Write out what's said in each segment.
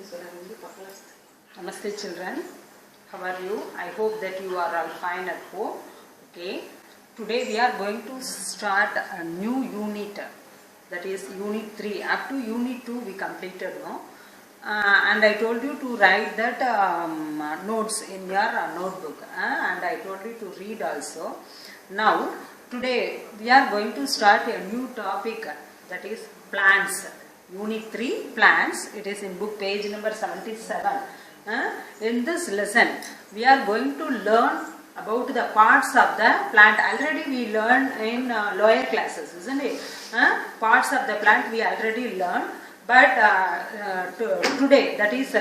Namaste children, how are you? I hope that you are all fine at home. Okay, today we are going to start a new unit, that is unit 3. Up to unit 2 we completed, no? And I told you to write that notes in your notebook, and I told you to read also. Now today we are going to start a new topic, that is plants. Unit 3 plants. It is in book page number 77. In this lesson we are going to learn about the parts of the plant. Already we learned in lower classes, isn't it? Parts of the plant we already learned, but today, that is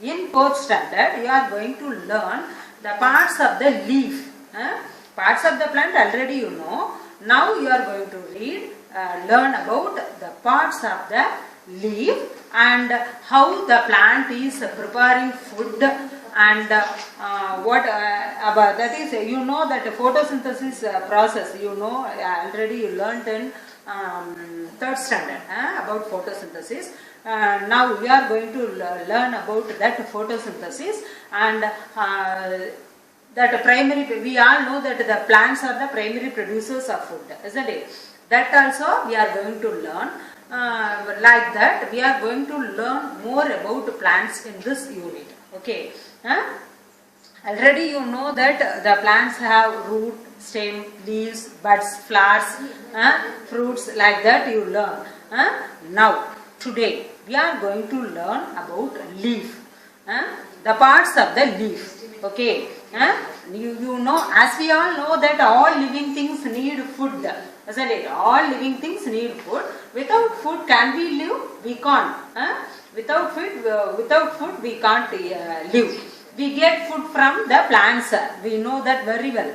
in 4th standard, you are going to learn the parts of the leaf. Parts of the plant already you know. Now you are going to learn about the parts of the leaf and how the plant is preparing food, and what about that is, you know, that photosynthesis process, you know, already you learnt in 3rd standard about photosynthesis. Now we are going to learn about that photosynthesis, and that primary, we all know that the plants are the primary producers of food, isn't it? That also we are going to learn. Like that we are going to learn more about plants in this unit. Okay. Already you know that the plants have root, stem, leaves, buds, flowers, fruits, like that you learn. Now today we are going to learn about leaf, the parts of the leaf. Okay. You know, as we all know that all living things need food, isn't it? All living things need food. Without food can we live? We can't. Without food we can't live. We get food from the plants. We know that very well.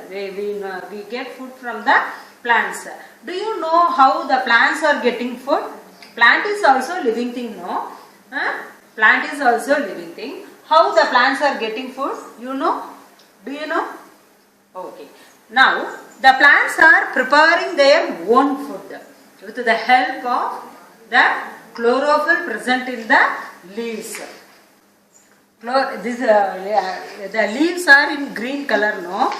We get food from the plants. Do you know how the plants are getting food? Plant is also living thing, no? Plant is also living thing. How the plants are getting food? You know? Do you know? Okay. Now the plants are preparing their own food with the help of the chlorophyll present in the leaves. The leaves are in green color, no?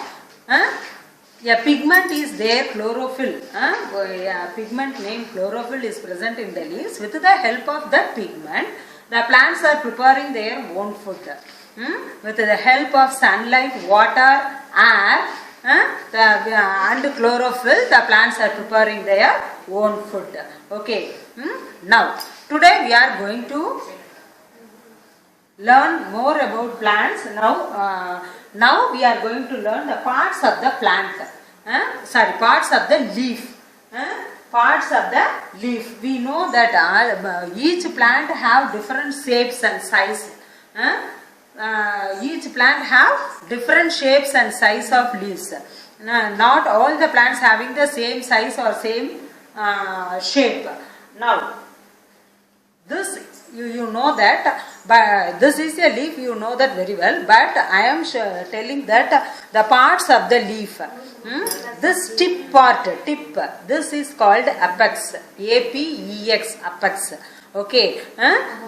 A pigment is there, chlorophyll. A pigment named chlorophyll is present in the leaves. With the help of that pigment, the plants are preparing their own food. With the help of sunlight, water, air, and chlorophyll, the plants are preparing their own food. Okay. Now today we are going to learn more about plants. Now we are going to learn the parts of the plant. Parts of the leaf. Parts of the leaf. We know that each plant have different shapes and size. Each plant have different shapes and size of leaves. Not all the plants having the same size or same shape. Now this you know that, but this is a leaf, you know that very well, but I am telling that the parts of the leaf, this tip part, this is called apex, apex, apex. Okay.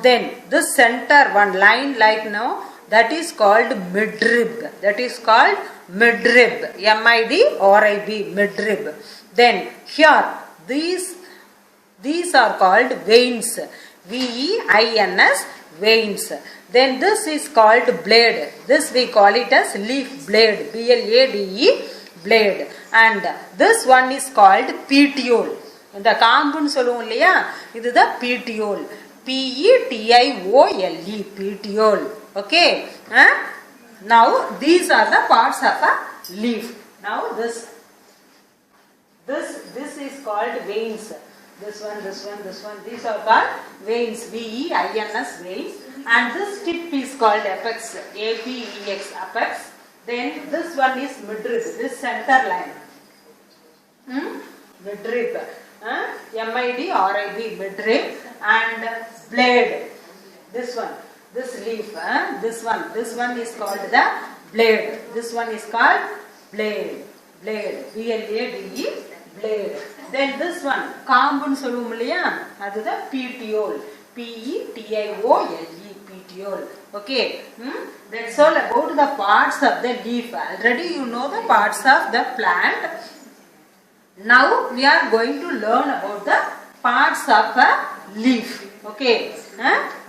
Then this center one line like now, that is called midrib. That is called midrib. midrib, midrib. Then here these are called veins. veins, veins. Then this is called blade. This we call it as leaf blade. blade, blade. And this one is called petiole. The காம்புன்னு சொல்லுவோம் இல்லையா, இதுதான் petiole. petiole, petiole. Okay. Now these are the parts of a leaf. Now this is called veins. This one. These are called veins. veins, veins. And this tip is called apex. apex, apex. Then this one is midrib. This center line. Midrib. midrib, midrib. And blade. This one. This leaf. This one is called the blade. This one is called blade. Blade. blade. Blade. Then this one, காம்புன்னு சொல்லுவோம் இல்லையா, அதுதான் petiole. petiole, petiole. Okay, that's all about the parts of the leaf. Already you know the parts of the plant. Now we are going to learn about the parts of a leaf. Okay,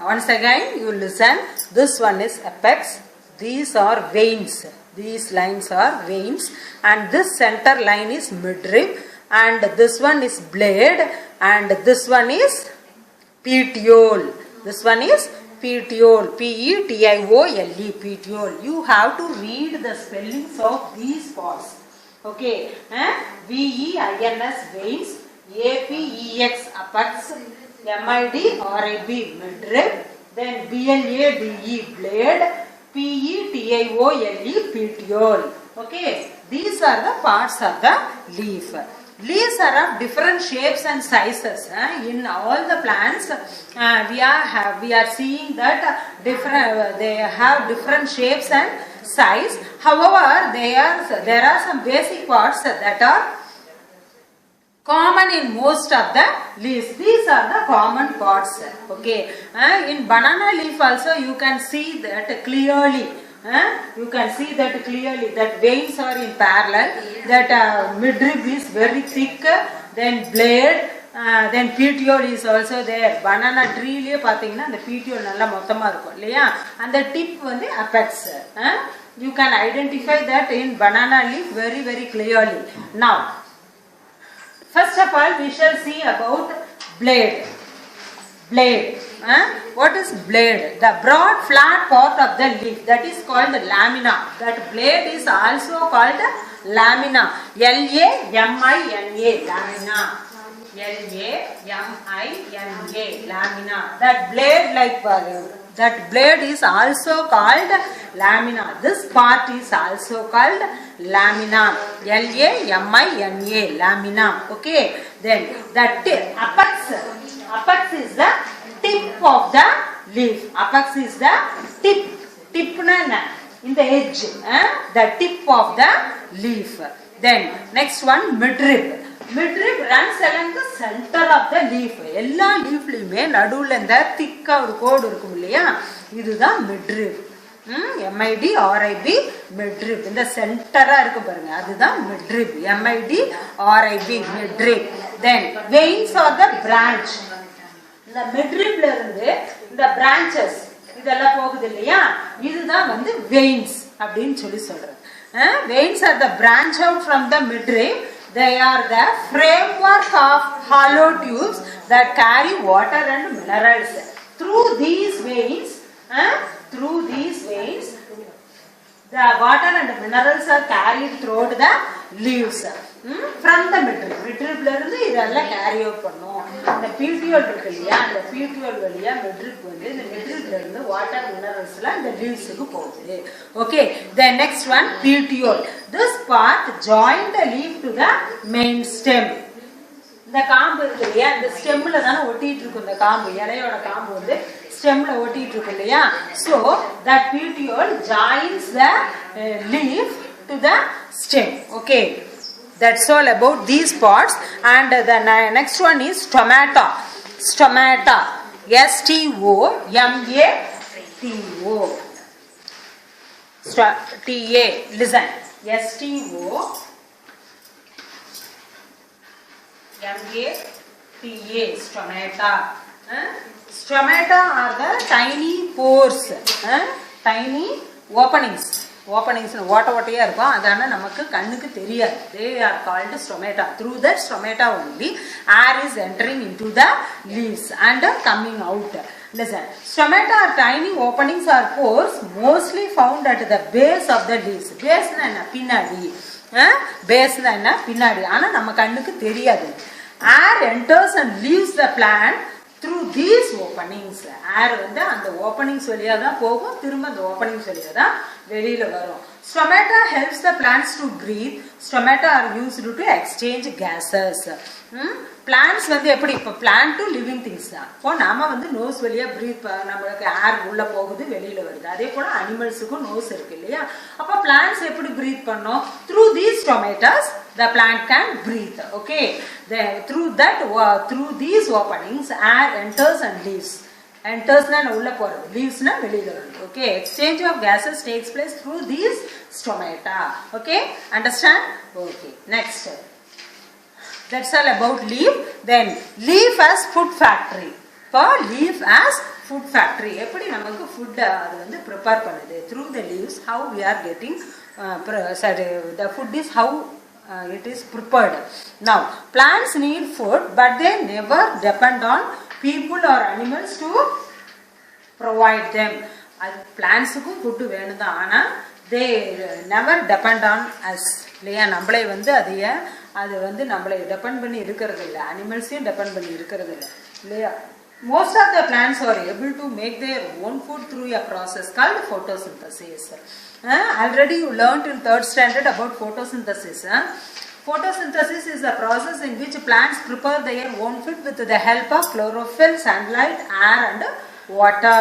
once again you listen. This one is apex. These are veins. These lines are veins, and this center line is midrib, and this one is blade, and this one is petiole. This one is petiole. P-E-T-I-O-L-E, petiole. You have to read the spellings of these parts. Okay, V-E-I-N-S, veins, A-P-E-X, apex, M-I-D-R-I-B, midrib, then B-L-A-D-E, blade, P-E-T-I-O-L-E, petiole. Okay, these are the parts of the leaf. Leaves are of different shapes and sizes. In all the plants, we are seeing that they have different shapes and size. However, there are some basic parts that are common in most of the leaves. These are the common parts. Okay, in banana leaf also you can see that clearly. You can see that clearly that veins are in parallel, that midrib is very thick, then blade, then petiole is also there. Banana tree liye pathina the petiole nalla mottama irukum illaya, and the tip வந்து apex. You can identify that in banana leaf very clearly. Now, first of all we shall see about blade. What is blade? The broad flat part of the leaf, that is called the lamina. That blade is also called lamina. L-A-M-I-N-A, lamina. L-A-M-I-N-A, lamina. That blade is also called lamina. This part is also called lamina. L-A-M-I-N-A, lamina. Okay. Then that apex is the tip of the leaf. Apex is the tip in the edge, the tip of the leaf. Then next one, midrib. Midrib runs along the center of the leaf. எல்லா லீஃப்லயுமே நடுவுல இந்த திக்கா ஒரு கோடு இருக்கும் இல்லையா, இதுதான் midrib. MIDRIB, midrib. இந்த சென்டரா இருக்கு பாருங்க, அதுதான் midrib. MIDRIB, midrib. Then veins are the branch. இந்த midribல இருந்து இந்த branches இதெல்லாம் போகுது இல்லையா, இதுதான் வந்து veins அப்படின்னு சொல்லி சொல்றது. Veins are the branch out from the midrib. They are the framework of hollow tubes that carry water and minerals. Through these veins, the water and minerals are carried throughout the leaves. From the midrib. Midribல இருந்து இதெல்லாம் carry out பண்ணும். அந்த petiole இருக்கு இல்லையா, அந்த petiole வழியா midrib வந்து இந்த midribல இருந்து water minerals எல்லாம் இந்த leavesக்கு போகுது. Okay, the next one, petiole. This part join the leaf to the main stem. இந்த காம்பு இருக்கு இல்லையா, இந்த ஸ்டெம்ல தான ஒட்டிட்டு இருக்கும். இந்த காம்பு, இலையோட காம்பு வந்து ஸ்டெம்ல ஒட்டிட்டு இருக்கு இல்லையா. So that petiole joins the leaf to the stem. Okay, that's all about these parts. And the next one is stomata. Stomata, S-T-O-M-A-T-O. T-A, listen. S-T-O-M-A-T-A, stomata. Stomata are the tiny pores, tiny openings. ஓட்டையா இருக்கும், அதான நமக்கு கண்ணுக்கு தெரியாது. They are called stomata. Through that stomata only air is entering into the leaves and coming out. Listen, stomata are tiny openings or pores mostly found at the base of the leaves. Base na enna pinnadi, base na enna pinnadi, ஆனா நம்ம கண்ணுக்கு தெரியாது. Air enters and leaves the plant through these openings. Air வந்து அந்த openings வழியா தான் போகும், திரும்ப அந்த openings வழியா தான் வெளியில வரும். Stomata helps the plants to breathe. Stomata are used to exchange gases. Plants வந்து எப்படி, இப்போ plant to living things தான். இப்போ நாம வந்து nose வழியா breathe, நமக்கு air உள்ள போகுது வெளியில வருது. அதே போல animalsக்கும் nose இருக்கு இல்லையா. அப்ப plants எப்படி breathe பண்ணோம்? Through these stomatas the plant can breathe. Okay, through these openings air enters and leaves. enters na ulla poradhu, leaves na velila varudhu. Okay, exchange of gases takes place through these stomata. Okay, understand? Okay, next, that's all about leaf. Then leaf as food factory. For leaf as food factory, eppadi namakku food adu vandu prepare பண்ணுது through the leaves. How we are getting the food is how it is prepared. Now plants need food, but they never depend on people or animals to provide them. Plants ku food வேணும்தா, ஆனா they never depend on us. இல்லையா, நம்மளை வந்து அது வந்து நம்மளை depend பண்ணி இருக்கிறது இல்லை, அனிமல்ஸையும் டிபெண்ட் பண்ணி இருக்கிறது இல்லை. இல்லையா, most of the plants are able to make their own food through a process called photosynthesis. Already you learnt in 3rd standard about photosynthesis. Photosynthesis is a process in which plants prepare their own food with the help of chlorophyll, sunlight, air and water.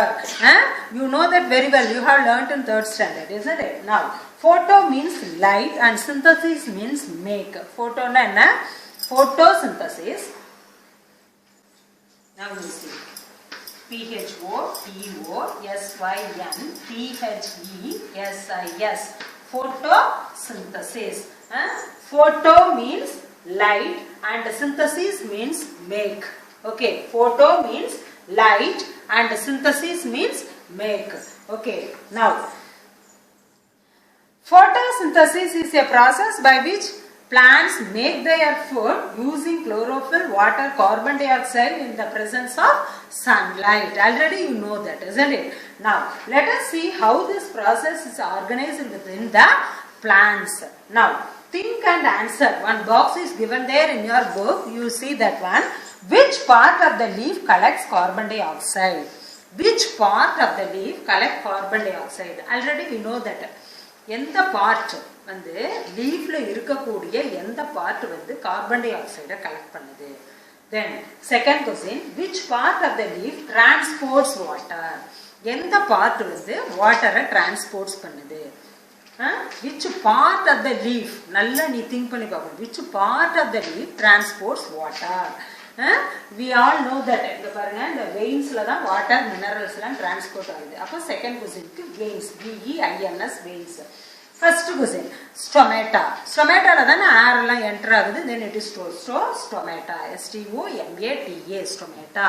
You know that very well, you have learnt in 3rd standard, isn't it? Now photo means light and synthesis means make. Photo na enna? Photosynthesis. Now you see, PHOTOSYNTHESIS, photosynthesis. Photo means light and synthesis means make. Okay, photo means light and synthesis means make. Okay, now photosynthesis is a process by which plants make their food using chlorophyll, water, carbon dioxide in the presence of sunlight. Already you know that, isn't it? Now let us see how this process is organized within the plants. Now think and answer. One box is given there in your book. You see that one. Which part of the leaf collects carbon dioxide? Which part of the leaf collects carbon dioxide? Already we know that. எந்த part வந்து லீஃப்ல இருக்கக்கூடிய எந்த part வந்து carbon tie ஆக்சைடை collect பண்ணுது? Then second question, which part of the leaf transports water? எந்த part வந்து வாட்டரை டிரான்ஸ்போர்ட்ஸ் பண்ணுது? Which part of the leaf, நல்லா நீ திங்க் பண்ணி பார்க்கணும். Which part of the leaf transports water? We all know that. இங்க பாருங்க, இந்த வெயின்ஸ்ல தான் வாட்டர் மினரல்ஸ் எல்லாம் டிரான்ஸ்போர்ட் ஆகுது. அப்போ செகண்ட் क्वेश्चनக்கு veins, VEINS veins. First question, stomata. ஸ்டொமேட்டால தான் ஏர் எல்லாம் என்டர் ஆகுது. then it is stomata, STOMATA, stomata.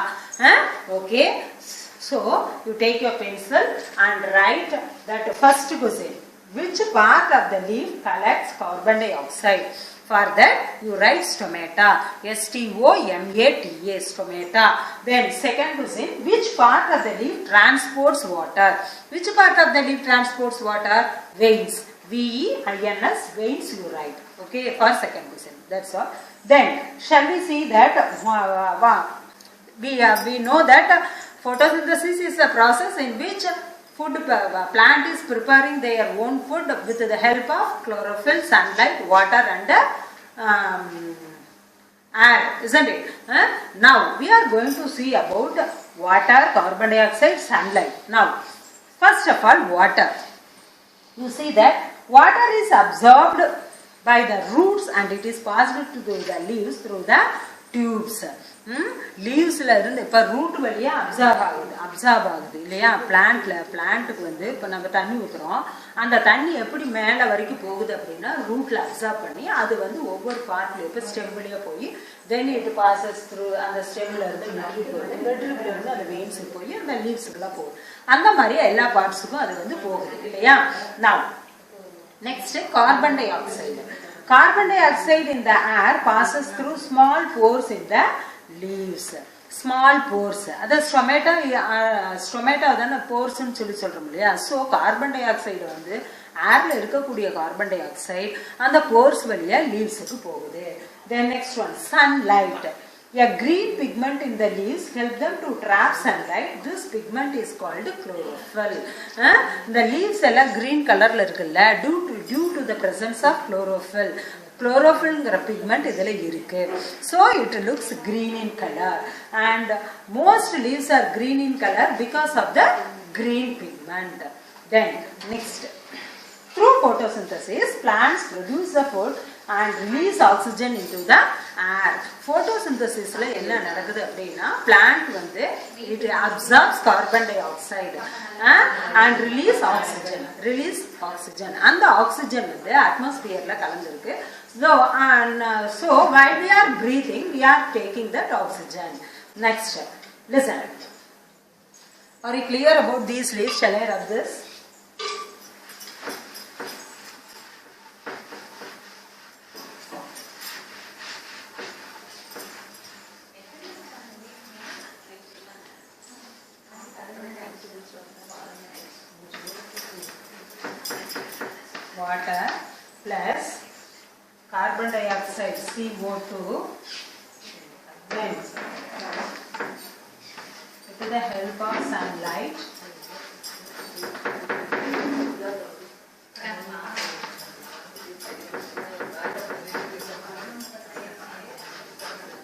Okay, so you take your pencil and write that first question, which part of the leaf collects carbon dioxide? For that you write stomata, STOMATA, stomata. Then second question, which part of the leaf transports water? Which part of the leaf transports water? Veins, VEINS, veins you write. Okay, for second question, that's all. Then shall we see that we know that photosynthesis is a process in which plant is preparing their own food with the help of chlorophyll, sunlight, water and air, isn't it? Now we are going to see about water, carbon dioxide, sunlight. Now first of all, water. You see that water is absorbed by the roots and it is passed to the leaves through the tubes. லீவ்ஸ்ல இருந்து இப்ப root வழியா absorb ஆகுது இல்லையா? பிளான்ட்டுக்கு வந்து இப்ப நம்ம தண்ணி ஊத்துறோம், அந்த தண்ணி எப்படி மேல வரைக்கும் போகுது அப்படின்னா ரூட்ல அப்சார்ப் பண்ணி அது வந்து ஒவ்வொரு பார்ட்லயும் இப்ப ஸ்டெம்லயே போய் தென் இட் பாசஸ் த்ரூ அந்த ஸ்டெம்ல இருந்து நெட்ரிப் போகுது, நெட்ரிப்ல இருந்து அந்த வெயின்ஸுக்கு போய் அந்த லீவ்ஸுக்குலாம் போகுது. அந்த மாதிரி எல்லா பார்ட்ஸுக்கும் அது வந்து போகுது இல்லையா? நான் next carbon di oxide. Carbon dioxide in the air passes through small pores in the leaves. Small pores. That stomata தான் pores னு சொல்றோம் இல்லையா? So carbon dioxide வந்து airல இருக்கக்கூடிய carbon dioxide அந்த pores வழியா leavesக்கு போகுது. Then next one, sunlight. A green pigment in the leaves help them to trap sunlight. This pigment is called chlorophyll. The leaves எல்லாம் green colorல இருக்குல்ல, due to the presence of chlorophyll. Chlorophyll pigment இதில் இருக்கு. So it looks green in color and most leaves are green in color because of the green pigment. Then next, through photosynthesis plants produce the food and release oxygen into the air. Photosynthesis la enna nadakudhu appadina plant வந்து it absorbs carbon dioxide and release oxygen and the oxygen வந்து atmosphere la kalandirukku. So while we are breathing we are taking that oxygen. Next, listen. Are you clear about these leaves? Shall I rub this? Water plus carbon dioxide CO2, then with the help of sunlight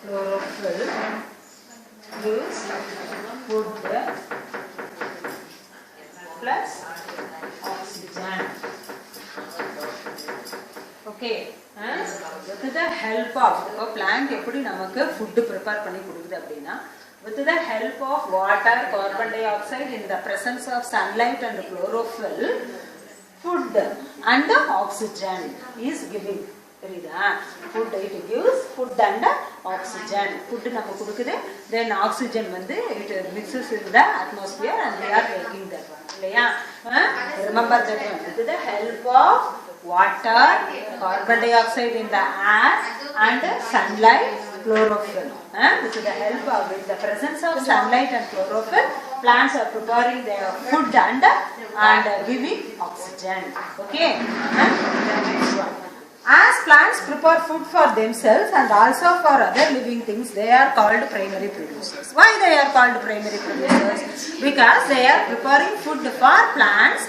chlorophyll gives food plus oxygen. Okay, with the help of plant eppadi namakku food prepare panni kodukudhu appadina with the help of water, carbon dioxide in the presence of sunlight and chlorophyll, food and oxygen is giving. Food, it gives food and oxygen. Food namakku kodukudhu, then oxygen vandu it mixes in the atmosphere and we are taking that one. Remember that one. With the help of water, carbon dioxide in the air and sunlight, chlorophyll. With the help of the presence of sunlight and chlorophyll, plants are preparing their food and giving oxygen. Okay. The next one. As plants prepare food for themselves and also for other living things, they are called primary producers. Why they are called primary producers? Because they are preparing food for plants,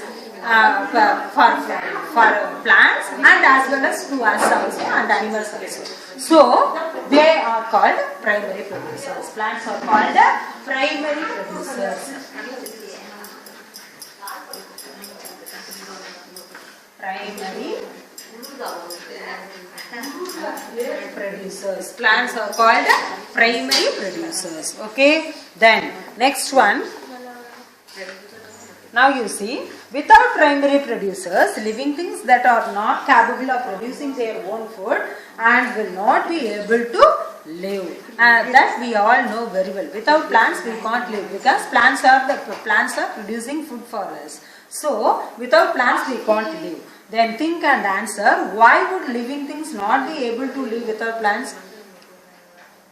for plants and as well as to us also and animals also. So they are called primary producers. Plants are called primary producers. Primary producers. Plants are called primary producers. Okay. Then next one. Now you see, without primary producers, living things that are not capable of producing their own food and will not be able to live. That we all know very well. Without plants we can't live because plants are producing food for us. So without plants we can't live. Then think and answer, why would living things not be able to live without plants?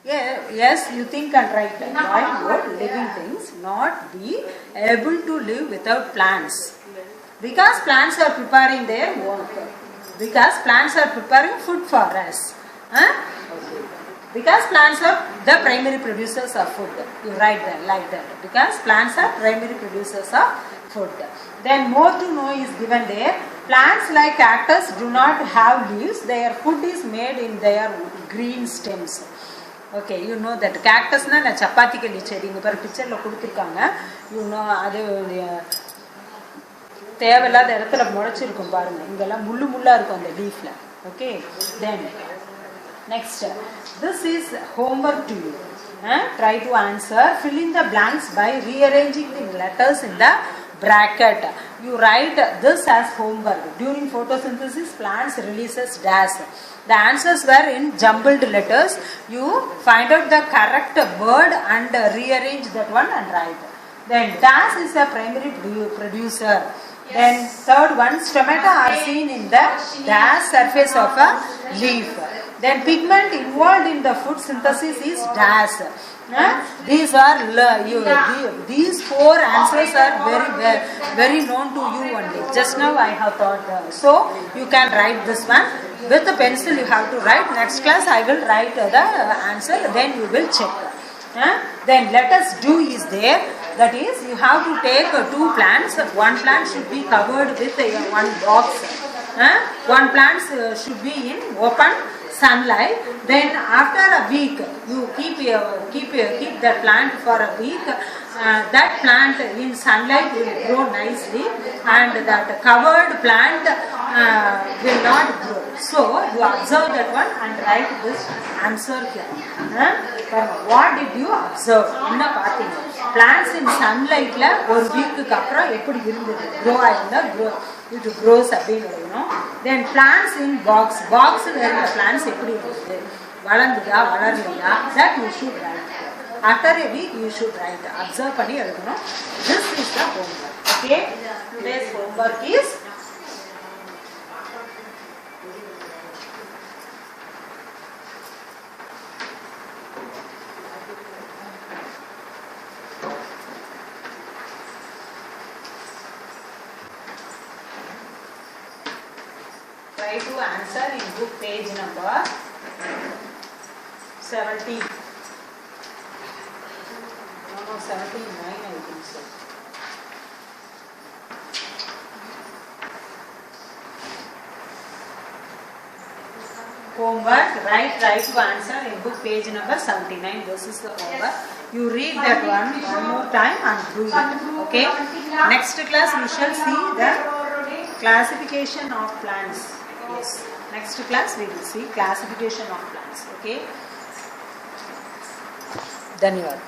Yes, you think and write. Why would living things not be able to live without plants? Because plants are preparing their own food. Because plants are preparing food for us. Okay. Because plants are the primary producers of food. You write that like that. Because plants are primary producers of food. Then more to know is given there. Plants like cactus do not have leaves. Their food is made in their green stems. Okay, you know that cactus na chapati ke liye chedi inga par picture la kuduthirukanga. You know adu தேவையில்லாத இடத்துல முளைச்சிருக்கும் பாருங்க. இங்கெல்லாம் முள்ளு முள்ளா இருக்கும் அந்த லீஃப்ல. Okay, then next, this is homework to you. Try to answer, fill in the blanks by rearranging the letters in the bracket. You write this as homework. During photosynthesis, plants releases dash. The answers were in jumbled letters. You find out the correct word and rearrange that one and write. Then dash is a primary producer. Then third one, stomata are seen in the dash surface of a leaf. Then pigment involved in the food synthesis is dash. These are these four answers are very known to you only. Just now I have thought. So you can write this one with a pencil. You have to write. Next class I will write the answer. Then you will check. Then let us do is there. That is, you have to take two plants. One plant should be covered with one box. One plant should be in open sunlight. Then after a week, you keep that plant for a week. That plant in sunlight will grow nicely, and that covered plant will not grow. So you observe that one and write this answer here. What did you observe? என்ன பார்த்தீங்க? Plants in sunlight ல ஒரு வீக்குக்கு அப்புறம் எப்படி இருந்தது? Grow ஆயிருந்தா it grows அப்படின்னு எழுதணும். Then plants in box ல இருந்த plants எப்படி இருந்தது? வளர்ந்ததா வளரலையா? That you should write. After a week you should write. Observe பண்ணி எழுதணும். This is the homework. Okay? Today's homework is try to answer in book page number 70. No, 79 I think so. Homework, try to answer in book page number 79. This is the homework. You read that one more time and do it. Okay? Next class we shall see the classification of plants. Yes. Next class we will see classification of plants. Okay? Dhanyawad.